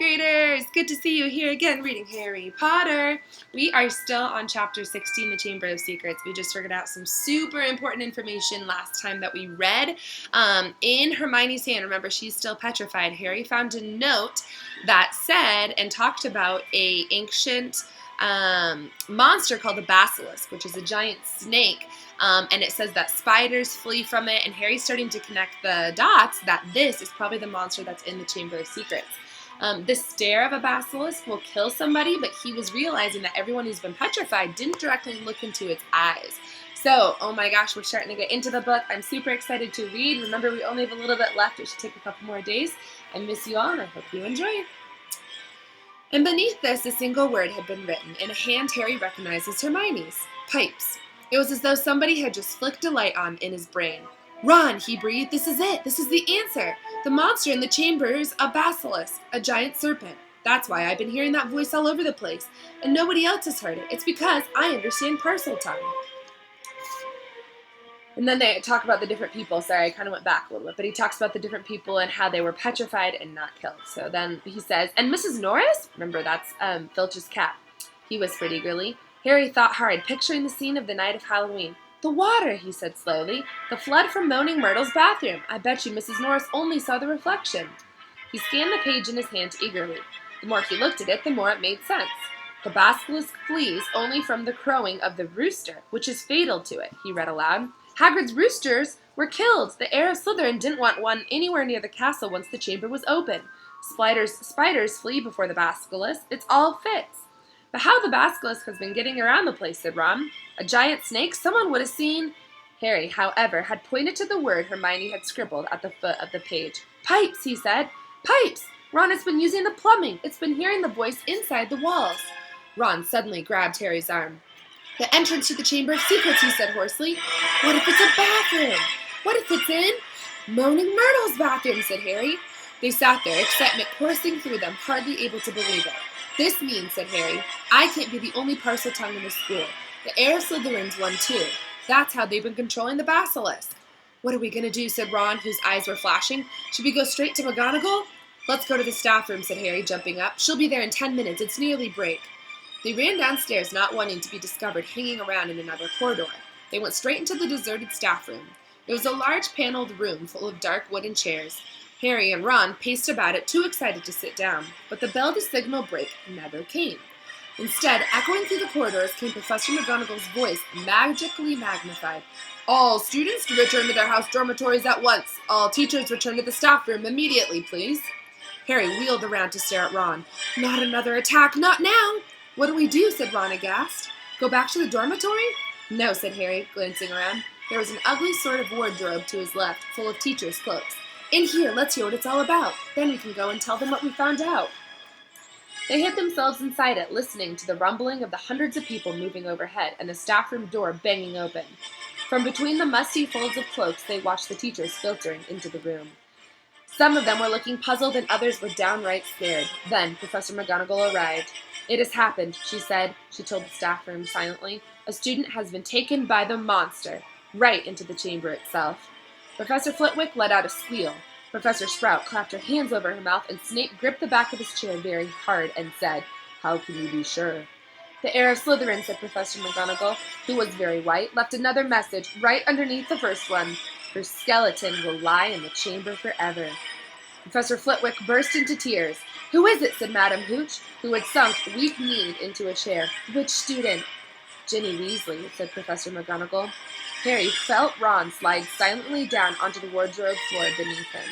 graders! Good to see you here again reading Harry Potter. We are still on chapter 16, The Chamber of Secrets. We just figured out some super important information last time that we read. In Hermione's hand, remember, she's still petrified. Harry found a note that said and talked about a ancient monster called the basilisk, which is a giant snake. And it says that spiders flee from it, and Harry's starting to connect the dots that this is probably the monster that's in the Chamber of Secrets. The stare of a basilisk will kill somebody, but he was realizing that everyone who's been petrified didn't directly look into its eyes. So, oh my gosh, we're starting to get into the book. I'm super excited to read. Remember, we only have a little bit left. It should take a couple more days. I miss you all, and I hope you enjoy. And beneath this, a single word had been written. In a hand Harry recognized as Hermione's. Pipes. It was as though somebody had just flicked a light on in his brain. Run, he breathed. This is it. This is the answer. The monster in the chamber is a basilisk, a giant serpent. That's why I've been hearing that voice all over the place, and nobody else has heard it. It's because I understand parcel tongue. And then they talk about the different people. Sorry, I kind of went back a little bit, but he talks about the different people and how they were petrified and not killed. So then he says, and Mrs. Norris? Remember, that's Filch's cat. He whispered eagerly. Harry thought hard, picturing the scene of the night of Halloween. The water, he said slowly. The flood from Moaning Myrtle's bathroom. I bet you Mrs. Norris only saw the reflection. He scanned the page in his hand eagerly. The more he looked at it, the more it made sense. The basilisk flees only from the crowing of the rooster, which is fatal to it, he read aloud. Hagrid's roosters were killed. The heir of Slytherin didn't want one anywhere near the castle once the chamber was open. Spiders flee before the basilisk. It's all fits. But how the basilisk has been getting around the place, said Ron. A giant snake? Someone would have seen. Harry, however, had pointed to the word Hermione had scribbled at the foot of the page. Pipes, he said. Pipes! Ron has been using the plumbing. It's been hearing the voice inside the walls. Ron suddenly grabbed Harry's arm. The entrance to the Chamber of Secrets, he said hoarsely. What if it's a bathroom? What if it's in Moaning Myrtle's bathroom, said Harry. They sat there, excitement coursing through them, hardly able to believe it. This means, said Harry, I can't be the only parcel tongue in the school. The heir of Slytherin's one, too. That's how they've been controlling the basilisk. What are we going to do, said Ron, whose eyes were flashing. Should we go straight to McGonagall? Let's go to the staff room, said Harry, jumping up. She'll be there in 10 minutes. It's nearly break. They ran downstairs, not wanting to be discovered hanging around in another corridor. They went straight into the deserted staff room. It was a large paneled room full of dark wooden chairs. Harry and Ron paced about it, too excited to sit down, but the bell to signal break never came. Instead, echoing through the corridors came Professor McGonagall's voice, magically magnified. All students to return to their house dormitories at once. All teachers return to the staff room immediately, please. Harry wheeled around to stare at Ron. Not another attack, not now! What do we do? Said Ron aghast. Go back to the dormitory? No, said Harry, glancing around. There was an ugly sort of wardrobe to his left, full of teachers' cloaks. In here, let's hear what it's all about. Then we can go and tell them what we found out. They hid themselves inside it, listening to the rumbling of the hundreds of people moving overhead and the staff room door banging open. From between the musty folds of cloaks, they watched the teachers filtering into the room. Some of them were looking puzzled and others were downright scared. Then Professor McGonagall arrived. It has happened, she said. She told the staff room silently. A student has been taken by the monster, right into the chamber itself. Professor Flitwick let out a squeal. Professor Sprout clapped her hands over her mouth, and Snape gripped the back of his chair very hard and said, How can you be sure? The heir of Slytherin, said Professor McGonagall, who was very white, left another message right underneath the first one. Her skeleton will lie in the chamber forever. Professor Flitwick burst into tears. Who is it? Said Madame Hooch, who had sunk weak-kneed into a chair. Which student? Ginny Weasley, said Professor McGonagall. Harry felt Ron slide silently down onto the wardrobe floor beneath him.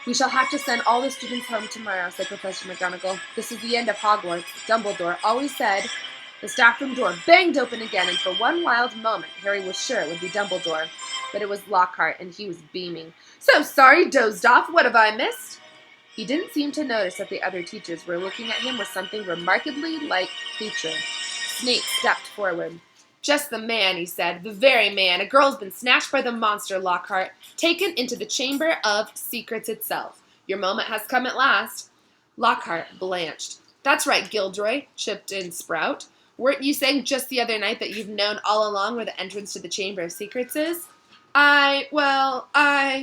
We shall have to send all the students home tomorrow, said Professor McGonagall. This is the end of Hogwarts. Dumbledore always said. The staff room door banged open again, and for one wild moment Harry was sure it would be Dumbledore. But it was Lockhart, and he was beaming. So sorry, dozed off. What have I missed? He didn't seem to notice that the other teachers were looking at him with something remarkably like hatred. Snape stepped forward. Just the man, he said. The very man. A girl's been snatched by the monster, Lockhart, taken into the Chamber of Secrets itself. Your moment has come at last. Lockhart blanched. That's right, Gilderoy, chipped in Sprout. Weren't you saying just the other night that you've known all along where the entrance to the Chamber of Secrets is? I,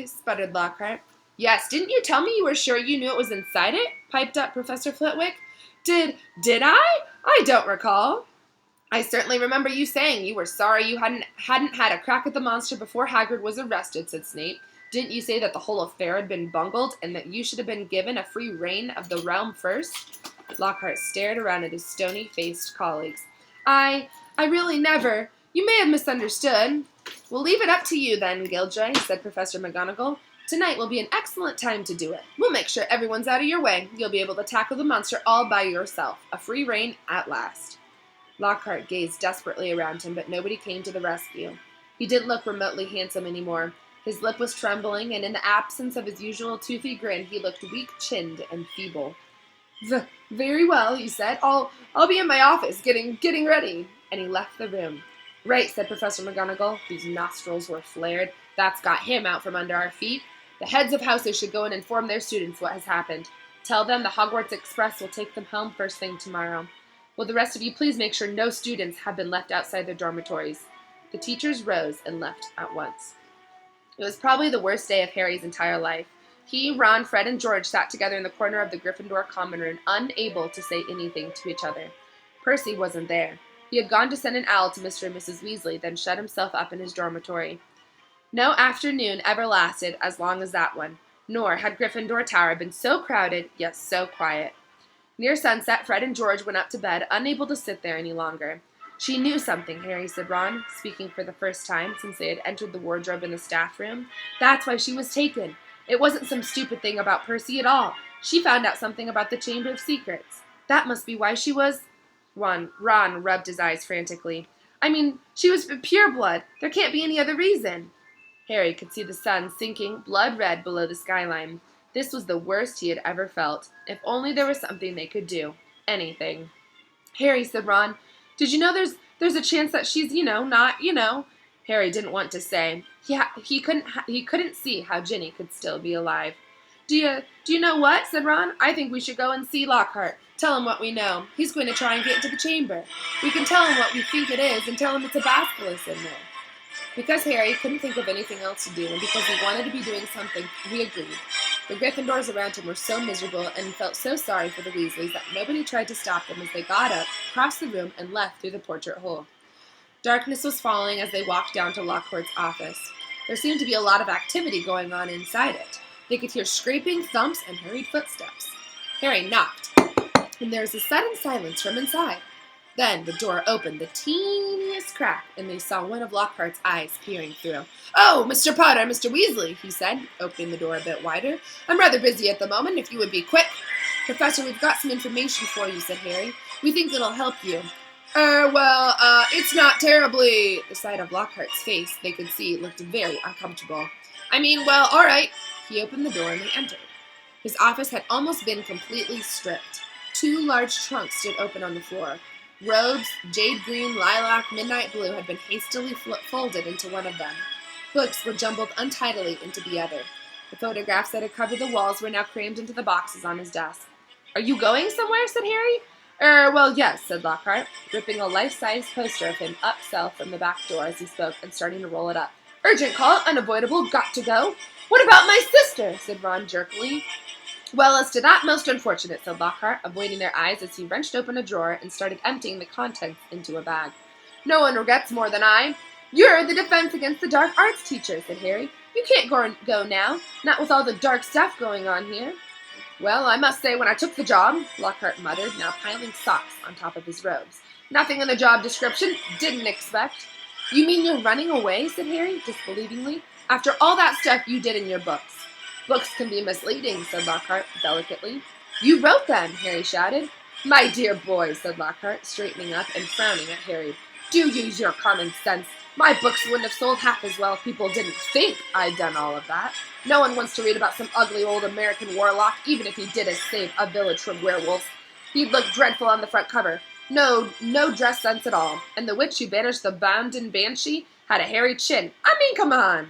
sputtered Lockhart. Yes, didn't you tell me you were sure you knew it was inside it? piped up Professor Flitwick. Did I? I don't recall. I certainly remember you saying you were sorry you hadn't had a crack at the monster before Hagrid was arrested, said Snape. Didn't you say that the whole affair had been bungled and that you should have been given a free reign of the realm first? Lockhart stared around at his stony-faced colleagues. I really never. You may have misunderstood. We'll leave it up to you then, Gilderoy, said Professor McGonagall. Tonight will be an excellent time to do it. We'll make sure everyone's out of your way. You'll be able to tackle the monster all by yourself. A free reign at last. Lockhart gazed desperately around him, but nobody came to the rescue. He didn't look remotely handsome anymore. His lip was trembling, and in the absence of his usual toothy grin, he looked weak-chinned and feeble. Very well, he said. I'll be in my office getting ready. And he left the room. Right, said Professor McGonagall, whose nostrils were flared. That's got him out from under our feet. The heads of houses should go and inform their students what has happened. Tell them the Hogwarts Express will take them home first thing tomorrow. Will the rest of you please make sure no students have been left outside their dormitories? The teachers rose and left at once. It was probably the worst day of Harry's entire life. He, Ron, Fred, and George sat together in the corner of the Gryffindor common room, unable to say anything to each other. Percy wasn't there. He had gone to send an owl to Mr. and Mrs. Weasley, then shut himself up in his dormitory. No afternoon ever lasted as long as that one, nor had Gryffindor Tower been so crowded, yet so quiet. Near sunset, Fred and George went up to bed, unable to sit there any longer. She knew something, Harry, said Ron, speaking for the first time since they had entered the wardrobe in the staff room. That's why she was taken. It wasn't some stupid thing about Percy at all. She found out something about the Chamber of Secrets. That must be why she was... Ron rubbed his eyes frantically. I mean, she was pure blood. There can't be any other reason. Harry could see the sun sinking blood red below the skyline. This was the worst he had ever felt. If only there was something they could do. Anything. Harry, said Ron, did you know there's a chance that she's, not. Harry didn't want to say. He couldn't see how Ginny could still be alive. Do you know what? Said Ron. I think we should go and see Lockhart. Tell him what we know. He's going to try and get into the chamber. We can tell him what we think it is and tell him it's a basilisk in there. Because Harry couldn't think of anything else to do, and because he wanted to be doing something, he agreed. The Gryffindors around him were so miserable and felt so sorry for the Weasleys that nobody tried to stop them as they got up, crossed the room, and left through the portrait hole. Darkness was falling as they walked down to Lockhart's office. There seemed to be a lot of activity going on inside it. They could hear scraping, thumps, and hurried footsteps. Harry knocked, and there was a sudden silence from inside. Then the door opened the teeniest crack, and they saw one of Lockhart's eyes peering through. Oh, Mr. Potter, Mr. Weasley, he said, opening the door a bit wider. I'm rather busy at the moment, if you would be quick. Professor, we've got some information for you, said Harry. We think it'll help you. It's not terribly... The sight of Lockhart's face, they could see, looked very uncomfortable. All right. He opened the door and they entered. His office had almost been completely stripped. 2 large trunks stood open on the floor. Robes, jade green, lilac, midnight blue, had been hastily folded into one of them. Books were jumbled untidily into the other. The photographs that had covered the walls were now crammed into the boxes on his desk. Are you going somewhere? Said Harry. Yes, said Lockhart, ripping a life-size poster of him upsell from the back door as he spoke and starting to roll it up. Urgent call, unavoidable, got to go. What about my sister? Said Ron jerkily. Well, as to that, most unfortunate, said Lockhart, avoiding their eyes as he wrenched open a drawer and started emptying the contents into a bag. No one regrets more than I. You're the defense against the dark arts teacher, said Harry. You can't go now, not with all the dark stuff going on here. Well, I must say, when I took the job, Lockhart muttered, now piling socks on top of his robes. Nothing in the job description. Didn't expect. You mean you're running away, said Harry, disbelievingly, after all that stuff you did in your books. Books can be misleading, said Lockhart, delicately. You wrote them, Harry shouted. My dear boy, said Lockhart, straightening up and frowning at Harry. Do use your common sense. My books wouldn't have sold half as well if people didn't think I'd done all of that. No one wants to read about some ugly old American warlock, even if he did save a village from werewolves. He'd look dreadful on the front cover. No dress sense at all. And the witch who banished the Bounden Banshee had a hairy chin. Come on.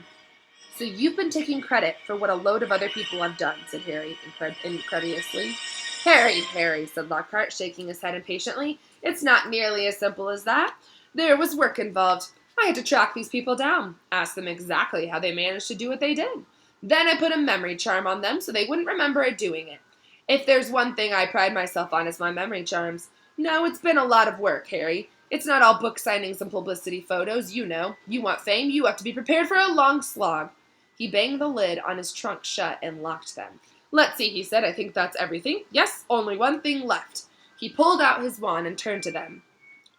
So you've been taking credit for what a load of other people have done, said Harry, incredulously. Harry, said Lockhart, shaking his head impatiently. It's not nearly as simple as that. There was work involved. I had to track these people down, ask them exactly how they managed to do what they did. Then I put a memory charm on them so they wouldn't remember doing it. If there's one thing I pride myself on is my memory charms. No, it's been a lot of work, Harry. It's not all book signings and publicity photos, you know. You want fame, you have to be prepared for a long slog. He banged the lid on his trunk shut and locked them. Let's see, he said. I think that's everything. Yes, only one thing left. He pulled out his wand and turned to them.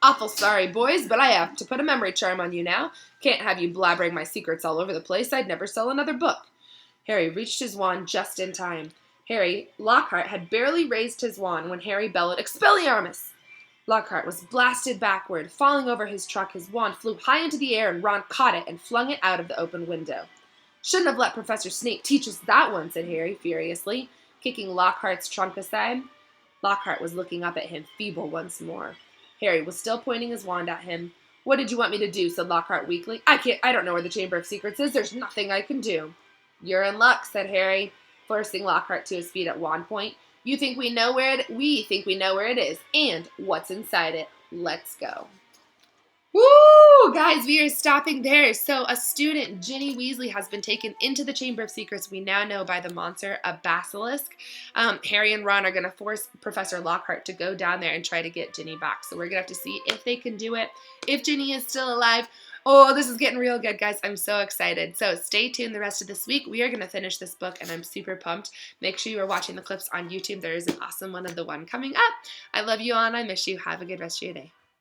Awful sorry, boys, but I have to put a memory charm on you now. Can't have you blabbering my secrets all over the place. I'd never sell another book. Harry reached his wand just in time. Lockhart had barely raised his wand when Harry bellowed, Expelliarmus! Lockhart was blasted backward. Falling over his truck, his wand flew high into the air and Ron caught it and flung it out of the open window. Shouldn't have let Professor Snape teach us that one, said Harry furiously, kicking Lockhart's trunk aside. Lockhart was looking up at him, feeble once more. Harry was still pointing his wand at him. What did you want me to do? Said Lockhart weakly. I don't know where the Chamber of Secrets is. There's nothing I can do. You're in luck, said Harry, forcing Lockhart to his feet at wand point. We think we know where it is, and what's inside it. Let's go. Woo! Guys, we are stopping there. So a student, Ginny Weasley, has been taken into the Chamber of Secrets. We now know by the monster, a basilisk. Harry and Ron are going to force Professor Lockhart to go down there and try to get Ginny back. So we're going to have to see if they can do it, if Ginny is still alive. Oh, this is getting real good, guys. I'm so excited. So stay tuned the rest of this week. We are going to finish this book, and I'm super pumped. Make sure you are watching the clips on YouTube. There is an awesome one of the one coming up. I love you all, and I miss you. Have a good rest of your day.